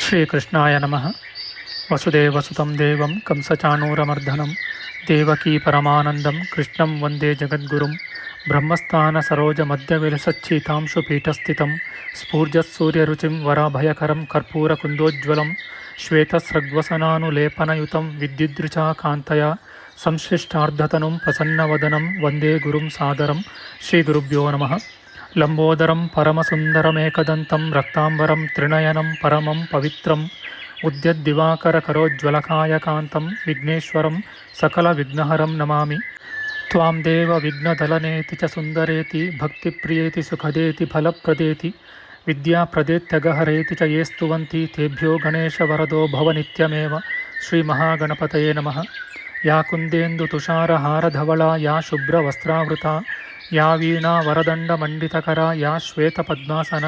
ಶ್ರೀಕೃಷ್ಣಾಯ ನಮಃ. ವಸುದೇವಸುತಂ ದೇವಂ ಕಂಸಚಾಣೂರಮರ್ದನಂ ದೇವಕೀ ಪರಮಾನಂದಂ ಕೃಷ್ಣಂ ವಂದೇ ಜಗದ್ಗುರುಂ. ಬ್ರಹ್ಮಸ್ಥಾನ ಸರೋಜ ಮಧ್ಯವಿಲಸಚ್ಛೀತಾಂಶು ಪೀಠಸ್ಥಿತಂ ಸ್ಫೂರ್ಜತ್ಸೂರ್ಯರುಚಿಂ ವರಾಭಯಕರಂ ಕರ್ಪೂರಕುಂದೋಜ್ವಲಂ ಶ್ವೇತಸ್ರಗ್ವಸನಾನುಲೇಪನಯುತಂ ವಿದ್ಯುದ್ರುಚಾ ಕಾಂತಯ ಸಂಶ್ಲಿಷ್ಟಾರ್ಧತನುಂ ಪ್ರಸನ್ನವದನಂ ವಂದೇ ಗುರುಂ ಸಾದರಂ. ಶ್ರೀಗುರುಭ್ಯೋ ನಮಃ. ಲಂಬೋದರಂ ಪರಮಸುಂದರಮೇಕದಂತಂ ರಕ್ತಾಂಬರಂ ತ್ರಿನಯನಂ ಪರಮಂ ಪವಿತ್ರಂ ಉದ್ಯದ್ದಿವಾಕರಕರೋಜ್ವಲಕಾಯಕಾಂತಂ ವಿಘ್ನೇಶ್ವರಂ ಸಕಲವಿಘ್ನಹರಂ ನಮಾಮಿ. ತ್ವಾಂ ದೇವ ವಿಘ್ನದಲನೇತಿ ಚ ಸುಂದರೇತಿ ಭಕ್ತಿಪ್ರಿಯೇತಿ ಸುಖದೇತಿ ಫಲಪ್ರದೇತಿ ವಿದ್ಯಾಪ್ರದೇತ್ಯಗಹರೇತಿ ಚ ಯೇ ಸ್ತುವಂತಿ ತೇಭ್ಯೋ ಗಣೇಶವರದೋ ಭವ ನಿತ್ಯಮೇವ. ಶ್ರೀಮಹಾಗಣಪತಯೇ ನಮಃ. ಯಾ ಕುಂದೇಂದು ತುಷಾರಹಾರಧವಳಾ ಯಾ ಶುಭ್ರವಸ್ತ್ರಾವೃತಾ ಯಾ ವೀಣಾ ವರದಂಡಮಂಡಿತಕರ ಯಾ ಶ್ವೇತಪದ್ಮಾಸನ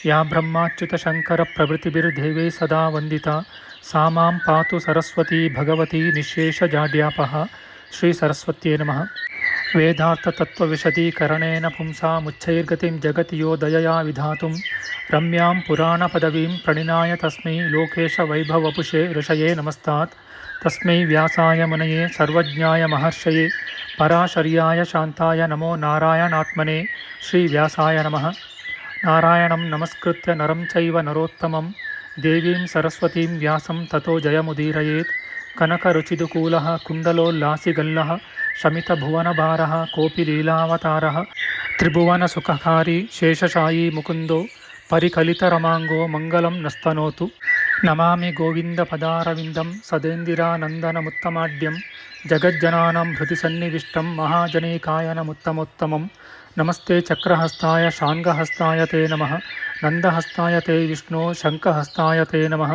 ಯಾ ಬ್ರಹ್ಮಾಚ್ಯುತಶಂಕರ ಪ್ರಭೃತಿಭಿರ್ದೇವೈ ಸದಾ ವಂದಿತಾ ಸಾ ಮಾಂ ಪಾತು ಸರಸ್ವತೀ ಭಗವತೀ ನಿಶೇಷಜಾಡ್ಯಾಪಃ. ಶ್ರೀ ಸರಸ್ವತ್ಯೇ ನಮಃ. ವೇದಾರ್ಥತತ್ವವಿಶದೀಕರಣೇನ ಪುಂಸಾಮುಚ್ಚೈರ್ಗತಿಂ ಜಗತಿ ಯೋ ದಯಯಾ ವಿಧಾತುಂ ರಮ್ಯಾಂ ಪುರಾಣಪದವೀಂ ಪ್ರಣಿನಾಯ ತಸ್ಮೈ ಲೋಕೇಶವೈಭವಪುಷೇ ಋಷಯೇ ನಮಸ್ತಾತ್. ತಸ್ಮೈ ವ್ಯಾಸಾಯ ಮುನಯೇ ಸರ್ವಜ್ಞಾಯ ಮಹರ್ಷಯೇ ಪರಾಶರ್ಯಾಯ ಶಾಂತಾಯ ನಮೋ ನಾರಾಯಣಾತ್ಮನೇ. ಶ್ರೀ ವ್ಯಾಸಾಯ ನಮಃ. ನಾರಾಯಣಂ ನಮಸ್ಕೃತ್ಯ ನರಂ ಚೈವ ನರೋತ್ತಮಂ ದೇವೀಂ ಸರಸ್ವತೀಂ ವ್ಯಾಸಂ ತತೋ ಜಯಮುದೀರಯೇತ್. ಕನಕರುಚಿದುಕೂಲಃ ಕುಂಡಲೋಲ್ಲಾಸಿಗಲ್ಲಃ ಶಮಿತಭುವನಭಾರಃ ಕೋಪಿ ಲೀಲಾವತಾರಃ ತ್ರಿಭುವನಸುಖಕಾರಿ ಶೇಷಶಾಯೀ ಮುಕುಂದೋ ಪರಿಕಲಿತರಮಾಂಗೋ ಮಂಗಲಂ ನಸ್ತನೋತು. ನಮಾಮಿ ಗೋವಿಂದಪದಾರವಿಂದಂ ಸದೇಂದಿರಾನಂದನಮುತ್ತಮಾಡ್ಯಂ ಜಗಜ್ಜನಾನಾಂ ಹೃದಯ ಸನ್ನಿವಿಷ್ಟಂ ಮಹಾಜನೈಕಾಯನಮುತ್ತಮೋತ್ತಮಂ. ನಮಸ್ತೆ ಚಕ್ರಹಸ್ತಾಯ ಶಾಂಗಹಸ್ತಾಯ ತೇ ನಮಃ. ನಂದಹಸ್ತಾಯ ತೇ ವಿಷ್ಣೋ ಶಂಖಹಸ್ತಾಯ ತೇ ನಮಃ.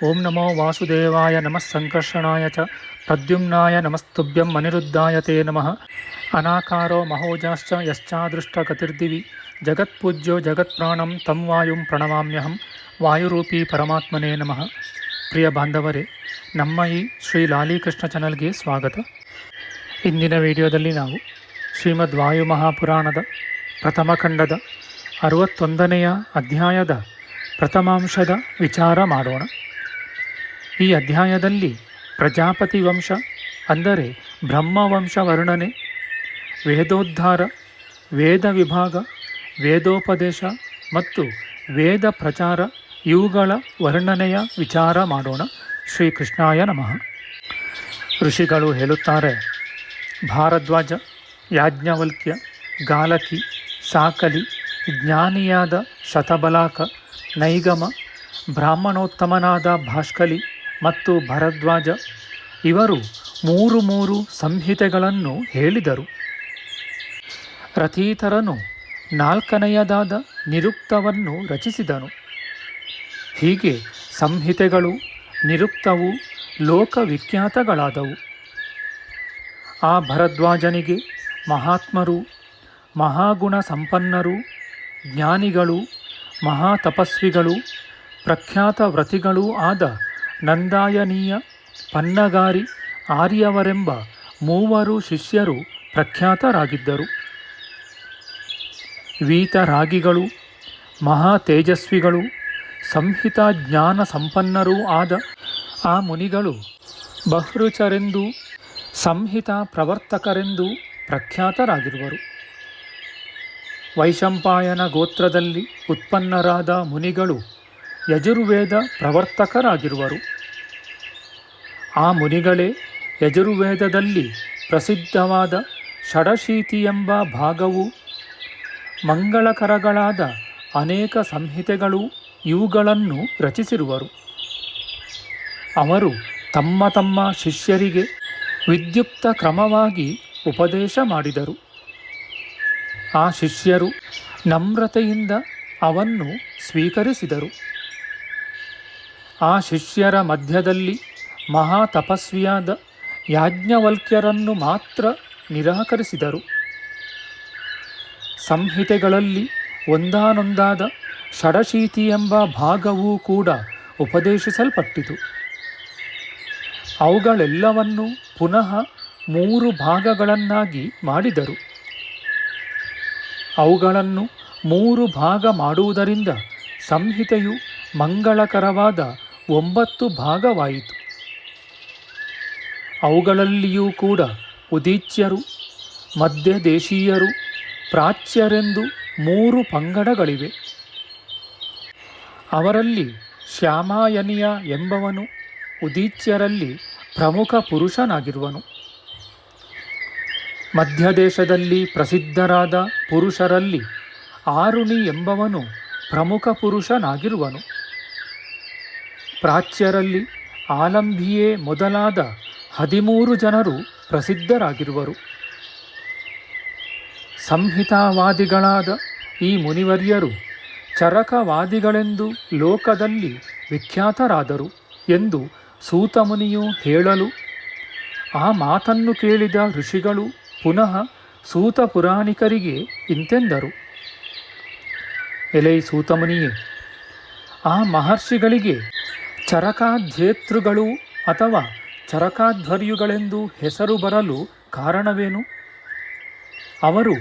ಓಂ ನಮೋ ವಾಸುದೇವಾಯ ನಮಃ ಸಂಕರ್ಷಣಾಯ ಚ ಪ್ರದ್ಯುಮ್ನಾಯ ನಮಸ್ತುಭ್ಯಂ ಅನಿರುದ್ಧಾಯ ತೇ ನಮಃ. ಅನಾಕಾರೋ ಮಹೋಜಾಶ್ಚ ಯಶ್ಚಾದೃಷ್ಟಗತಿರ್ದಿವಿ ಜಗತ್ಪೂಜ್ಯೋ ಜಗತ್ಪ್ರಾಣಂ ತಂ ವಾಯುಂ ಪ್ರಣಮಾಮ್ಯಹಂ. ವಾಯುರೂಪಿ ಪರಮಾತ್ಮನೇ ನಮಃ. ಪ್ರಿಯ ಬಾಂಧವರೇ, ನಮ್ಮ ಈ ಶ್ರೀ ಲಾಲಿಕೃಷ್ಣ ಚಾನಲ್ಗೆ ಸ್ವಾಗತ. ಇಂದಿನ ವಿಡಿಯೋದಲ್ಲಿ ನಾವು ಶ್ರೀಮದ್ ವಾಯು ಮಹಾಪುರಾಣದ ಪ್ರಥಮ ಖಂಡದ 61ನೆಯ ಅಧ್ಯಾಯದ ಪ್ರಥಮಾಂಶದ ವಿಚಾರ ಮಾಡೋಣ. ಈ ಅಧ್ಯಾಯದಲ್ಲಿ ಪ್ರಜಾಪತಿ ವಂಶ ಅಂದರೆ ಬ್ರಹ್ಮವಂಶ ವರ್ಣನೆ, ವೇದೋದ್ಧಾರ, ವೇದ ವಿಭಾಗ, ವೇದೋಪದೇಶ ಮತ್ತು ವೇದ ಪ್ರಚಾರ ಇವುಗಳ ವರ್ಣನೆಯ ವಿಚಾರ ಮಾಡೋಣ. ಶ್ರೀಕೃಷ್ಣಾಯ ನಮಃ. ಋಷಿಗಳು ಹೇಳುತ್ತಾರೆ, ಭಾರದ್ವಾಜ, ಯಾಜ್ಞವಲ್ಕ್ಯ, ಗಾಲಕಿ, ಸಾಕಲಿ, ಜ್ಞಾನಿಯಾದ ಶತಬಲಾಕ, ನೈಗಮ, ಬ್ರಾಹ್ಮಣೋತ್ತಮನಾದ ಭಾಷ್ಕಲಿ ಮತ್ತು ಭರದ್ವಾಜ ಇವರು ಮೂರು ಸಂಹಿತೆಗಳನ್ನು ಹೇಳಿದರು. ರಥೀತರನು 4ನೆಯದಾದ ನಿರುಕ್ತವನ್ನು ರಚಿಸಿದನು. ಹೀಗೆ ಸಂಹಿತೆಗಳು, ನಿರುಕ್ತವು ಲೋಕವಿಖ್ಯಾತಗಳಾದವು. ಆ ಭರದ್ವಾಜನಿಗೆ ಮಹಾತ್ಮರು, ಮಹಾಗುಣ ಸಂಪನ್ನರು, ಜ್ಞಾನಿಗಳು, ಮಹಾತಪಸ್ವಿಗಳು, ಪ್ರಖ್ಯಾತ ವ್ರತಿಗಳೂ ಆದ ನಂದಾಯನೀಯ, ಪನ್ನಗಾರಿ, ಆರ್ಯವರೆಂಬ 3 ಶಿಷ್ಯರು ಪ್ರಖ್ಯಾತರಾಗಿದ್ದರು. ವೀತರಾಗಿಗಳು, ಮಹಾ ತೇಜಸ್ವಿಗಳು, ಸಂಹಿತಾ ಜ್ಞಾನ ಸಂಪನ್ನರೂ ಆದ ಆ ಮುನಿಗಳು ಬಹೃಚರೆಂದೂ ಸಂಹಿತಾ ಪ್ರವರ್ತಕರೆಂದೂ ಪ್ರಖ್ಯಾತರಾಗಿರುವರು. ವೈಶಂಪಾಯನ ಗೋತ್ರದಲ್ಲಿ ಉತ್ಪನ್ನರಾದ ಮುನಿಗಳು ಯಜುರ್ವೇದ ಪ್ರವರ್ತಕರಾಗಿರುವರು. ಆ ಮುನಿಗಳೇ ಯಜುರ್ವೇದದಲ್ಲಿ ಪ್ರಸಿದ್ಧವಾದ ಷಡಶೀತಿ ಎಂಬ ಭಾಗವು, ಮಂಗಳಕರಗಳಾದ ಅನೇಕ ಸಂಹಿತೆಗಳು ಇವುಗಳನ್ನು ರಚಿಸಿರುವರು. ಅವರು ತಮ್ಮ ತಮ್ಮ ಶಿಷ್ಯರಿಗೆ ವಿದ್ಯುಕ್ತ ಕ್ರಮವಾಗಿ ಉಪದೇಶ ಮಾಡಿದರು. ಆ ಶಿಷ್ಯರು ನಮ್ರತೆಯಿಂದ ಅವನ್ನು ಸ್ವೀಕರಿಸಿದರು. ಆ ಶಿಷ್ಯರ ಮಧ್ಯದಲ್ಲಿ ಮಹಾ ತಪಸ್ವಿಯಾದ ಯಾಜ್ಞವಲ್ಕ್ಯರನ್ನು ಮಾತ್ರ ನಿರಾಕರಿಸಿದರು. ಸಂಹಿತೆಗಳಲ್ಲಿ ಒಂದಾನೊಂದಾದ ಷಡಶೀತಿ ಎಂಬ ಭಾಗವೂ ಕೂಡ ಉಪದೇಶಿಸಲ್ಪಟ್ಟಿತು. ಅವುಗಳೆಲ್ಲವನ್ನೂ ಪುನಃ 3 ಭಾಗಗಳನ್ನಾಗಿ ಮಾಡಿದರು. ಅವುಗಳನ್ನು 3 ಭಾಗ ಮಾಡುವುದರಿಂದ ಸಂಹಿತೆಯು ಮಂಗಳಕರವಾದ 9 ಭಾಗವಾಯಿತು. ಅವುಗಳಲ್ಲಿಯೂ ಕೂಡ ಉದೀಚ್ಯರು, ಮಧ್ಯದೇಶೀಯರು, ಪ್ರಾಚ್ಯರೆಂದು 3 ಪಂಗಡಗಳಿವೆ. ಅವರಲ್ಲಿ ಶ್ಯಾಮಾಯನಿಯ ಎಂಬವನು ಉದೀಚ್ಯರಲ್ಲಿ ಪ್ರಮುಖ ಪುರುಷನಾಗಿರುವನು. ಮಧ್ಯದೇಶದಲ್ಲಿ ಪ್ರಸಿದ್ಧರಾದ ಪುರುಷರಲ್ಲಿ ಆರುಣಿ ಎಂಬವನು ಪ್ರಮುಖ ಪುರುಷನಾಗಿರುವನು. ಪ್ರಾಚ್ಯರಲ್ಲಿ ಆಲಂಬಿಯೇ ಮೊದಲಾದ 13 ಜನರು ಪ್ರಸಿದ್ಧರಾಗಿರುವರು. ಸಂಹಿತಾವಾದಿಗಳಾದ ಈ ಮುನಿವರ್ಯರು ಚರಕವಾದಿಗಳೆಂದು ಲೋಕದಲ್ಲಿ ವಿಖ್ಯಾತರಾದರು ಎಂದು ಸೂತಮುನಿಯು ಹೇಳಲು, ಆ ಮಾತನ್ನು ಕೇಳಿದ ಋಷಿಗಳು ಪುನಃ ಸೂತ ಪುರಾಣಿಕರಿಗೆ ಇಂತೆಂದರು. ಎಲೈ ಸೂತಮುನಿಯೇ, ಆ ಮಹರ್ಷಿಗಳಿಗೆ ಚರಕಾಧ್ಯೇತೃಗಳು ಅಥವಾ ಚರಕಾಧ್ವರ್ಯುಗಳೆಂದು ಹೆಸರು ಬರಲು ಕಾರಣವೇನು? ಅವರು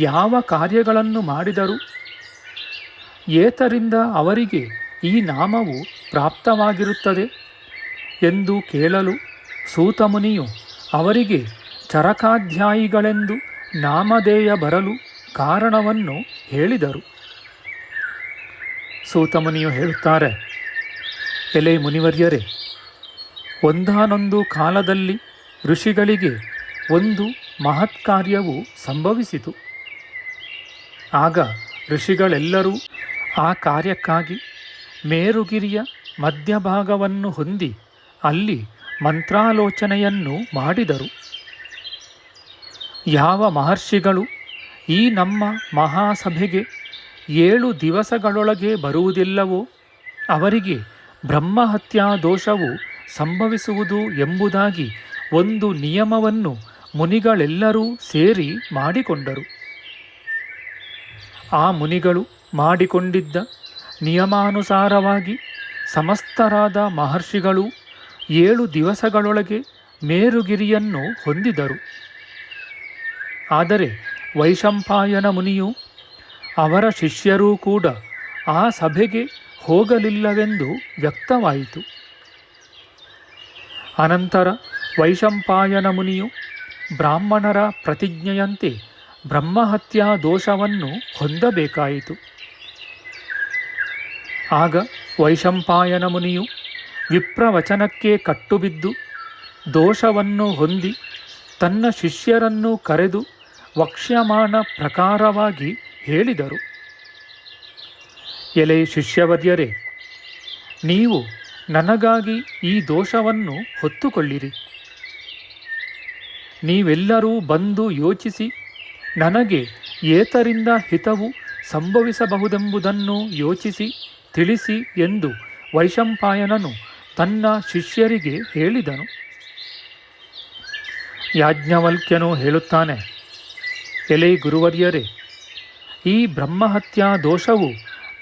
ಯಾವ ಕಾರ್ಯಗಳನ್ನು ಮಾಡಿದರು? ಏತರಿಂದ ಅವರಿಗೆ ಈ ನಾಮವು ಪ್ರಾಪ್ತವಾಗಿರುತ್ತದೆ ಎಂದು ಕೇಳಲು, ಸೂತಮುನಿಯು ಅವರಿಗೆ ಚರಕಾಧ್ಯಾಯಿಗಳೆಂದು ನಾಮಧೇಯ ಬರಲು ಕಾರಣವನ್ನು ಹೇಳಿದರು. ಸೂತಮುನಿಯು ಹೇಳುತ್ತಾರೆ, ಎಲೆ ಮುನಿವರ್ಯರೇ, ಒಂದಾನೊಂದು ಕಾಲದಲ್ಲಿ ಋಷಿಗಳಿಗೆ ಒಂದು ಮಹತ್ ಕಾರ್ಯವು ಸಂಭವಿಸಿತು. ಆಗ ಋಷಿಗಳೆಲ್ಲರೂ ಆ ಕಾರ್ಯಕ್ಕಾಗಿ ಮೇರುಗಿರಿಯ ಮಧ್ಯಭಾಗವನ್ನು ಹೊಂದಿ ಅಲ್ಲಿ ಮಂತ್ರಾಲೋಚನೆಯನ್ನು ಮಾಡಿದರು. ಯಾವ ಮಹರ್ಷಿಗಳು ಈ ನಮ್ಮ ಮಹಾಸಭೆಗೆ 7 ದಿವಸಗಳೊಳಗೆ ಬರುವುದಿಲ್ಲವೋ ಅವರಿಗೆ ಬ್ರಹ್ಮಹತ್ಯಾ ದೋಷವು ಸಂಭವಿಸುವುದು ಎಂಬುದಾಗಿ ಒಂದು ನಿಯಮವನ್ನು ಮುನಿಗಳೆಲ್ಲರೂ ಸೇರಿ ಮಾಡಿಕೊಂಡರು. ಆ ಮುನಿಗಳು ಮಾಡಿಕೊಂಡಿದ್ದ ನಿಯಮಾನುಸಾರವಾಗಿ ಸಮಸ್ತರಾದ ಮಹರ್ಷಿಗಳು 7 ದಿವಸಗಳೊಳಗೆ ಮೇರುಗಿರಿಯನ್ನು ಹೊಂದಿದರು. ಆದರೆ ವೈಶಂಪಾಯನ ಮುನಿಯು ಅವರ ಶಿಷ್ಯರೂ ಕೂಡ ಆ ಸಭೆಗೆ ಹೋಗಲಿಲ್ಲವೆಂದು ವ್ಯಕ್ತವಾಯಿತು. ಅನಂತರ ವೈಶಂಪಾಯನ ಮುನಿಯು ಬ್ರಾಹ್ಮಣರ ಪ್ರತಿಜ್ಞೆಯಂತೆ ಬ್ರಹ್ಮಹತ್ಯಾ ದೋಷವನ್ನು ಹೊಂದಬೇಕಾಯಿತು. ಆಗ ವೈಶಂಪಾಯನ ಮುನಿಯು ವಿಪ್ರವಚನಕ್ಕೆ ಕಟ್ಟುಬಿದ್ದು ದೋಷವನ್ನು ಹೊಂದಿ ತನ್ನ ಶಿಷ್ಯರನ್ನು ಕರೆದು ವಕ್ಷ್ಯಮಾನ ಪ್ರಕಾರವಾಗಿ ಹೇಳಿದರು. ಎಲೆ ಶಿಷ್ಯವರ್ಯರೇ, ನೀವು ನನಗಾಗಿ ಈ ದೋಷವನ್ನು ಹೊತ್ತುಕೊಳ್ಳಿರಿ. ನೀವೆಲ್ಲರೂ ಬಂದು ಯೋಚಿಸಿ ನನಗೆ ಏತರಿಂದ ಹಿತವು ಸಂಭವಿಸಬಹುದೆಂಬುದನ್ನು ಯೋಚಿಸಿ ತಿಳಿಸಿ ಎಂದು ವೈಶಂಪಾಯನನು ತನ್ನ ಶಿಷ್ಯರಿಗೆ ಹೇಳಿದನು. ಯಾಜ್ಞವಲ್ಕ್ಯನು ಹೇಳುತ್ತಾನೆ, ಎಲೆ ಗುರುವರ್ಯರೇ, ಈ ಬ್ರಹ್ಮಹತ್ಯಾ ದೋಷವು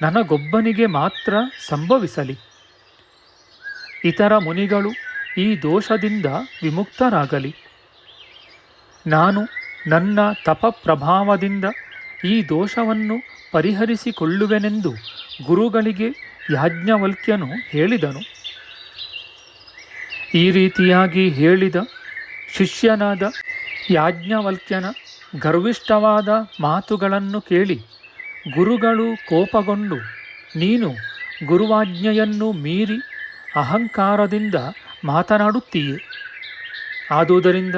ನನಗೊಬ್ಬನಿಗೆ ಮಾತ್ರ ಸಂಭವಿಸಲಿ. ಇತರ ಮುನಿಗಳು ಈ ದೋಷದಿಂದ ವಿಮುಕ್ತರಾಗಲಿ. ನಾನು ನನ್ನ ತಪಪ್ರಭಾವದಿಂದ ಈ ದೋಷವನ್ನು ಪರಿಹರಿಸಿಕೊಳ್ಳುವೆನೆಂದು ಗುರುಗಳಿಗೆ ಯಾಜ್ಞವಲ್ಕ್ಯನು ಹೇಳಿದನು. ಈ ರೀತಿಯಾಗಿ ಹೇಳಿದ ಶಿಷ್ಯನಾದ ಯಾಜ್ಞವಲ್ಕ್ಯನ ಗರ್ವಿಷ್ಠವಾದ ಮಾತುಗಳನ್ನು ಕೇಳಿ ಗುರುಗಳು ಕೋಪಗೊಂಡು, ನೀನು ಗುರುವಾಜ್ಞೆಯನ್ನು ಮೀರಿ ಅಹಂಕಾರದಿಂದ ಮಾತನಾಡುತ್ತೀಯೆ. ಆದುದರಿಂದ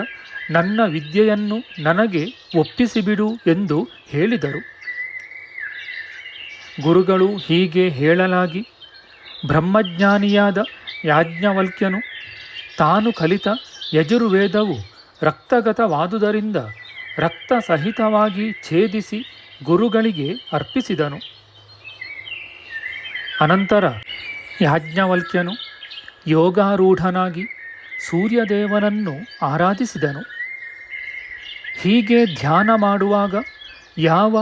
ನನ್ನ ವಿದ್ಯೆಯನ್ನು ನನಗೆ ಒಪ್ಪಿಸಿಬಿಡು ಎಂದು ಹೇಳಿದರು. ಗುರುಗಳು ಹೀಗೆ ಹೇಳಲಾಗಿ ಬ್ರಹ್ಮಜ್ಞಾನಿಯಾದ ಯಾಜ್ಞವಲ್ಕ್ಯನು ತಾನು ಕಲಿತ ಯಜುರ್ವೇದವು ರಕ್ತಗತವಾದುದರಿಂದ ರಕ್ತಸಹಿತವಾಗಿ ಛೇದಿಸಿ ಗುರುಗಳಿಗೆ ಅರ್ಪಿಸಿದನು. ಅನಂತರ ಯಾಜ್ಞವಲ್ಕ್ಯನು ಯೋಗಾರೂಢನಾಗಿ ಸೂರ್ಯದೇವನನ್ನು ಆರಾಧಿಸಿದನು. ಹೀಗೆ ಧ್ಯಾನ ಮಾಡುವಾಗ ಯಾವ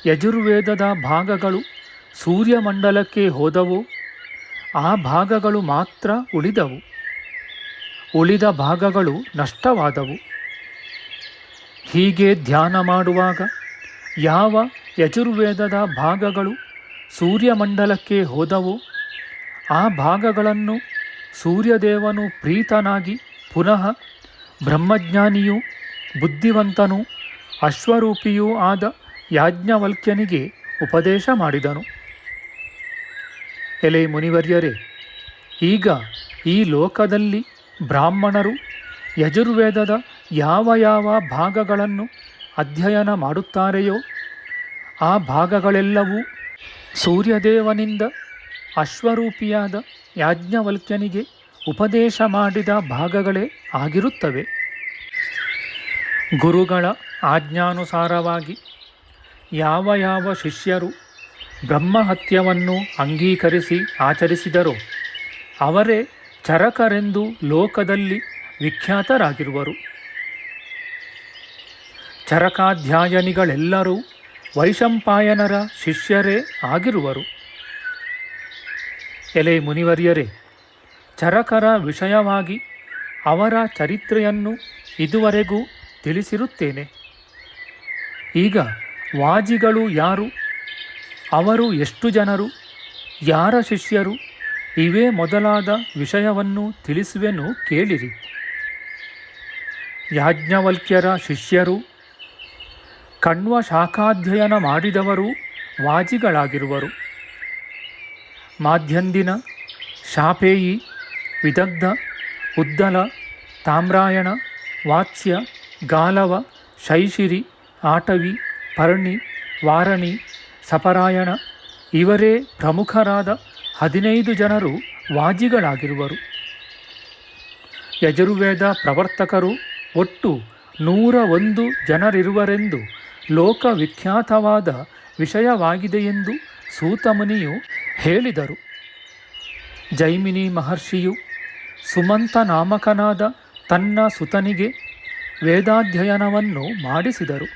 ಯಜುರ್ವೇದದ ಭಾಗಗಳು ಸೂರ್ಯಮಂಡಲಕ್ಕೆ ಹೋದವೋ ಆ ಭಾಗಗಳು ಮಾತ್ರ ಉಳಿದವು, ಉಳಿದ ಭಾಗಗಳು ನಷ್ಟವಾದವು. ಹೀಗೆ ಧ್ಯಾನ ಮಾಡುವಾಗ ಯಾವ ಯಜುರ್ವೇದದ ಭಾಗಗಳು ಸೂರ್ಯಮಂಡಲಕ್ಕೆ ಹೋದವೋ ಆ ಭಾಗಗಳನ್ನು ಸೂರ್ಯದೇವನು ಪ್ರೀತನಾಗಿ ಪುನಃ ಬ್ರಹ್ಮಜ್ಞಾನಿಯೂ ಬುದ್ಧಿವಂತನೂ ಅಶ್ವರೂಪಿಯೂ ಆದ ಯಾಜ್ಞವಲ್ಕ್ಯನಿಗೆ ಉಪದೇಶ ಮಾಡಿದನು. ಎಲೆ ಮುನಿವರ್ಯರೇ, ಈಗ ಈ ಲೋಕದಲ್ಲಿ ಬ್ರಾಹ್ಮಣರು ಯಜುರ್ವೇದದ ಯಾವ ಯಾವ ಭಾಗಗಳನ್ನು ಅಧ್ಯಯನ ಮಾಡುತ್ತಾರೆಯೋ ಆ ಭಾಗಗಳೆಲ್ಲವೂ ಸೂರ್ಯದೇವನಿಂದ ಅಶ್ವರೂಪಿಯಾದ ಯಾಜ್ಞವಲ್ಕ್ಯನಿಗೆ ಉಪದೇಶ ಮಾಡಿದ ಭಾಗಗಳೇ ಆಗಿರುತ್ತವೆ. ಗುರುಗಳ ಆಜ್ಞಾನುಸಾರವಾಗಿ ಯಾವ ಯಾವ ಶಿಷ್ಯರು ಬ್ರಹ್ಮಹತ್ಯವನ್ನು ಅಂಗೀಕರಿಸಿ ಆಚರಿಸಿದರೋ ಅವರೇ ಚರಕರೆಂದು ಲೋಕದಲ್ಲಿ ವಿಖ್ಯಾತರಾಗಿರುವರು. ಚರಕಾಧ್ಯಾಯನಿಗಳೆಲ್ಲರೂ ವೈಶಂಪಾಯನರ ಶಿಷ್ಯರೇ ಆಗಿರುವರು. ಎಲೆ ಮುನಿವರ್ಯರೇ, ಚರಕರ ವಿಷಯವಾಗಿ ಅವರ ಚರಿತ್ರೆಯನ್ನು ಇದುವರೆಗೂ ತಿಳಿಸಿರುತ್ತೇನೆ. ಈಗ ವಾಜಿಗಳು ಯಾರು, ಅವರು ಎಷ್ಟು ಜನರು, ಯಾರ ಶಿಷ್ಯರು, ಇವೇ ಮೊದಲಾದ ವಿಷಯವನ್ನು ತಿಳಿಸುವೆನು, ಕೇಳಿರಿ. ಯಾಜ್ಞವಲ್ಕ್ಯರ ಶಿಷ್ಯರು ಕಣ್ವ ಶಾಖಾಧ್ಯಯನ ಮಾಡಿದವರು ವಾಜಿಗಳಾಗಿರುವರು. ಮಾಧ್ಯಂದಿನ, ಶಾಪೇಯಿ, ವಿದಗ್ಧ, ಉದ್ದಲ, ತಾಮ್ರಾಯಣ, ವಾತ್ಸ್ಯ, ಗಾಲವ, ಶೈಶಿರಿ, ಆಟವಿ, ಪರ್ಣಿ, ವಾರಣಿ, ಸಪರಾಯಣ ಇವರೇ ಪ್ರಮುಖರಾದ 15 ಜನರು ವಾಜಿಗಳಾಗಿರುವರು. ಯಜುರ್ವೇದ ಪ್ರವರ್ತಕರು ಒಟ್ಟು 101 ಜನರಿರುವರೆಂದು ಲೋಕವಿಖ್ಯಾತವಾದ ವಿಷಯವಾಗಿದೆಯೆಂದು ಸೂತಮುನಿಯು ಹೇಳಿದರು. ಜೈಮಿನಿ ಮಹರ್ಷಿಯು ಸುಮಂತ ನಾಮಕನಾದ ತನ್ನ ಸುತನಿಗೆ ವೇದಾಧ್ಯಯನವನ್ನು ಮಾಡಿಸಿದರು.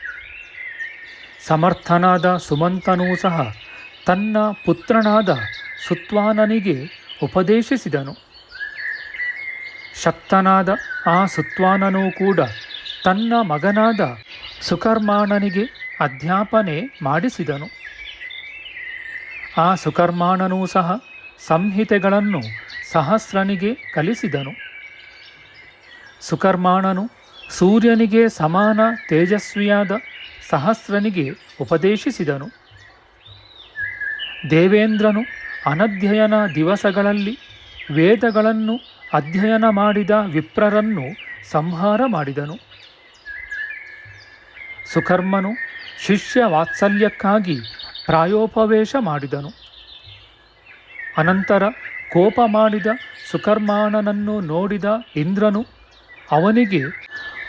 ಸಮರ್ಥನಾದ ಸುಮಂತನೂ ಸಹ ತನ್ನ ಪುತ್ರನಾದ ಸುತ್ವಾನನಿಗೆ ಉಪದೇಶಿಸಿದನು. ಶಕ್ತನಾದ ಆ ಸುತ್ವಾನನೂ ಕೂಡ ತನ್ನ ಮಗನಾದ ಸುಕರ್ಮಾಣನಿಗೆ ಅಧ್ಯಾಪನೆ ಮಾಡಿಸಿದನು. ಆ ಸುಕರ್ಮಾಣನೂ ಸಹ ಸಂಹಿತೆಗಳನ್ನು ಸಹಸ್ರನಿಗೆ ಕಲಿಸಿದನು. ಸುಕರ್ಮಾಣನು ಸೂರ್ಯನಿಗೆ ಸಮಾನ ತೇಜಸ್ವಿಯಾದ ಸಹಸ್ರನಿಗೆ ಉಪದೇಶಿಸಿದನು. ದೇವೇಂದ್ರನು ಅನಧ್ಯಯನ ದಿವಸಗಳಲ್ಲಿ ವೇದಗಳನ್ನು ಅಧ್ಯಯನ ಮಾಡಿದ ವಿಪ್ರರನ್ನು ಸಂಹಾರ ಮಾಡಿದನು. ಸುಕರ್ಮನು ಶಿಷ್ಯ ವಾತ್ಸಲ್ಯಕ್ಕಾಗಿ ಪ್ರಾಯೋಪವೇಶ ಮಾಡಿದನು. ಅನಂತರ ಕೋಪ ಮಾಡಿದ ಸುಕರ್ಮಾಣನನ್ನು ನೋಡಿದ ಇಂದ್ರನು ಅವನಿಗೆ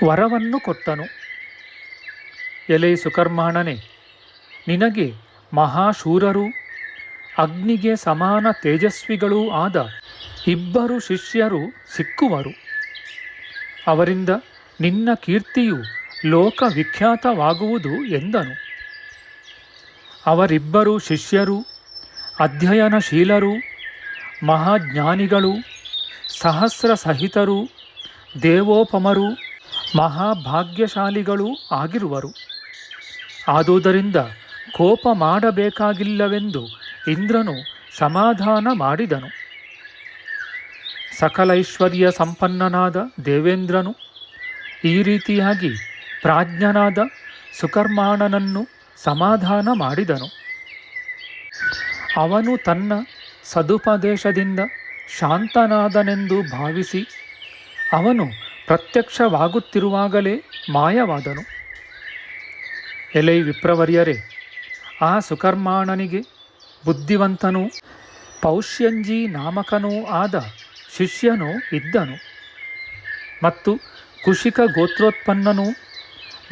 ವರವನ್ನು ಕೊಟ್ಟನು. ಎಲೆ ಸುಕರ್ಮಾಣನೇ, ನಿನಗೆ ಮಹಾಶೂರರೂ ಅಗ್ನಿಗೆ ಸಮಾನ ತೇಜಸ್ವಿಗಳೂ ಆದ 2 ಶಿಷ್ಯರು ಸಿಕ್ಕುವರು. ಅವರಿಂದ ನಿನ್ನ ಕೀರ್ತಿಯು ಲೋಕವಿಖ್ಯಾತವಾಗುವುದು ಎಂದನು. ಅವರಿಬ್ಬರು ಶಿಷ್ಯರು ಅಧ್ಯಯನಶೀಲರೂ ಮಹಾಜ್ಞಾನಿಗಳೂ ಸಹಸ್ರ ಸಹಿತರೂ ದೇವೋಪಮರೂ ಮಹಾಭಾಗ್ಯಶಾಲಿಗಳೂ ಆಗಿರುವರು. ಆದುದರಿಂದ ಕೋಪ ಮಾಡಬೇಕಾಗಿಲ್ಲವೆಂದು ಇಂದ್ರನು ಸಮಾಧಾನ ಮಾಡಿದನು. ಸಕಲೈಶ್ವರ್ಯ ಸಂಪನ್ನನಾದ ದೇವೇಂದ್ರನು ಈ ರೀತಿಯಾಗಿ ಪ್ರಾಜ್ಞನಾದ ಸುಕರ್ಮಾಣನನ್ನು ಸಮಾಧಾನ ಮಾಡಿದನು. ಅವನು ತನ್ನ ಸದುಪದೇಶದಿಂದ ಶಾಂತನಾದನೆಂದು ಭಾವಿಸಿ ಅವನು ಪ್ರತ್ಯಕ್ಷವಾಗುತ್ತಿರುವಾಗಲೇ ಮಾಯವಾದನು. ಎಲೈ ವಿಪ್ರವರ್ಯರೇ, ಆ ಸುಕರ್ಮಾಣನಿಗೆ ಬುದ್ಧಿವಂತನೂ ಪೌಷ್ಯಂಜಿ ನಾಮಕನೂ ಆದ ಶಿಷ್ಯನು ಇದ್ದನು. ಮತ್ತು ಕುಶಿಕ ಗೋತ್ರೋತ್ಪನ್ನನೂ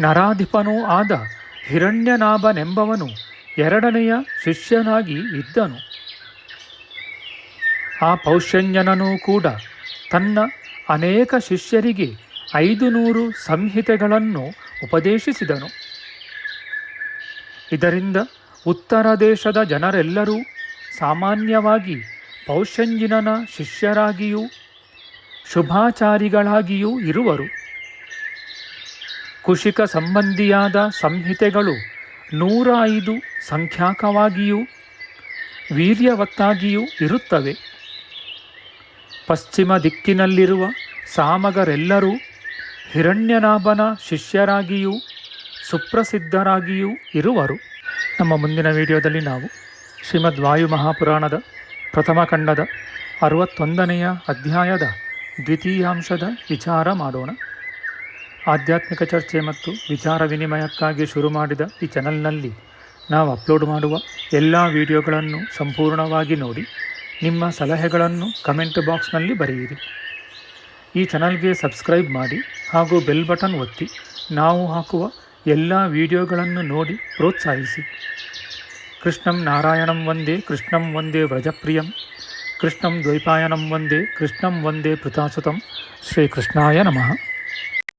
ನರಾಧಿಪನೂ ಆದ ಹಿರಣ್ಯನಾಭನೆಂಬವನು 2ನೆಯ ಶಿಷ್ಯನಾಗಿ ಇದ್ದನು. ಆ ಪೌಷ್ಯಂಜನನೂ ಕೂಡ ತನ್ನ ಅನೇಕ ಶಿಷ್ಯರಿಗೆ 500 ಸಂಹಿತೆಗಳನ್ನು ಉಪದೇಶಿಸಿದನು. ಇದರಿಂದ ಉತ್ತರ ದೇಶದ ಜನರೆಲ್ಲರೂ ಸಾಮಾನ್ಯವಾಗಿ ಪೌಷ್ಯಂಜಿನನ ಶಿಷ್ಯರಾಗಿಯೂ ಶುಭಾಚಾರಿಗಳಾಗಿಯೂ ಇರುವರು. ಕುಶಿಕ ಸಂಬಂಧಿಯಾದ ಸಂಹಿತೆಗಳು 105 ಸಂಖ್ಯಾಕವಾಗಿಯೂ ವೀರ್ಯವತ್ತಾಗಿಯೂ ಇರುತ್ತವೆ. ಪಶ್ಚಿಮ ದಿಕ್ಕಿನಲ್ಲಿರುವ ಸಾಮಗರೆಲ್ಲರೂ ಹಿರಣ್ಯನಾಭನ ಶಿಷ್ಯರಾಗಿಯೂ ಸುಪ್ರಸಿದ್ಧರಾಗಿಯೂ ಇರುವರು. ನಮ್ಮ ಮುಂದಿನ ವಿಡಿಯೋದಲ್ಲಿ ನಾವು ಶ್ರೀಮದ್ ವಾಯು ಮಹಾಪುರಾಣದ ಪ್ರಥಮ ಖಂಡದ 61ನೆಯ ಅಧ್ಯಾಯದ ದ್ವಿತೀಯಾಂಶದ ವಿಚಾರ ಮಾಡೋಣ. ಆಧ್ಯಾತ್ಮಿಕ ಚರ್ಚೆ ಮತ್ತು ವಿಚಾರ ವಿನಿಮಯಕ್ಕಾಗಿ ಶುರು ಮಾಡಿದ ಈ ಚಾನಲ್ನಲ್ಲಿ ನಾವು ಅಪ್ಲೋಡ್ ಮಾಡುವ ಎಲ್ಲ ವಿಡಿಯೋಗಳನ್ನು ಸಂಪೂರ್ಣವಾಗಿ ನೋಡಿ ನಿಮ್ಮ ಸಲಹೆಗಳನ್ನು ಕಮೆಂಟ್ ಬಾಕ್ಸ್ನಲ್ಲಿ ಬರೆಯಿರಿ. ಈ ಚಾನಲ್ಗೆ ಸಬ್ಸ್ಕ್ರೈಬ್ ಮಾಡಿ ಹಾಗೂ ಬೆಲ್ ಬಟನ್ ಒತ್ತಿ ನಾವು ಹಾಕುವ ಎಲ್ಲ ವಿಡಿಯೋಗಳನ್ನು ನೋಡಿ ಪ್ರೋತ್ಸಾಹಿಸಿ. ಕೃಷ್ಣಂ ನಾರಾಯಣಂ ವಂದೇ ಕೃಷ್ಣಂ ವಂದೇ ವ್ರಜಪ್ರಿಯಂ ಕೃಷ್ಣಂ ದ್ವೈಪಾಯನಂ ವಂದೇ ಕೃಷ್ಣಂ ವಂದೇ ಪೃಥಾಸುತಂ. ಶ್ರೀಕೃಷ್ಣಾಯ ನಮಃ.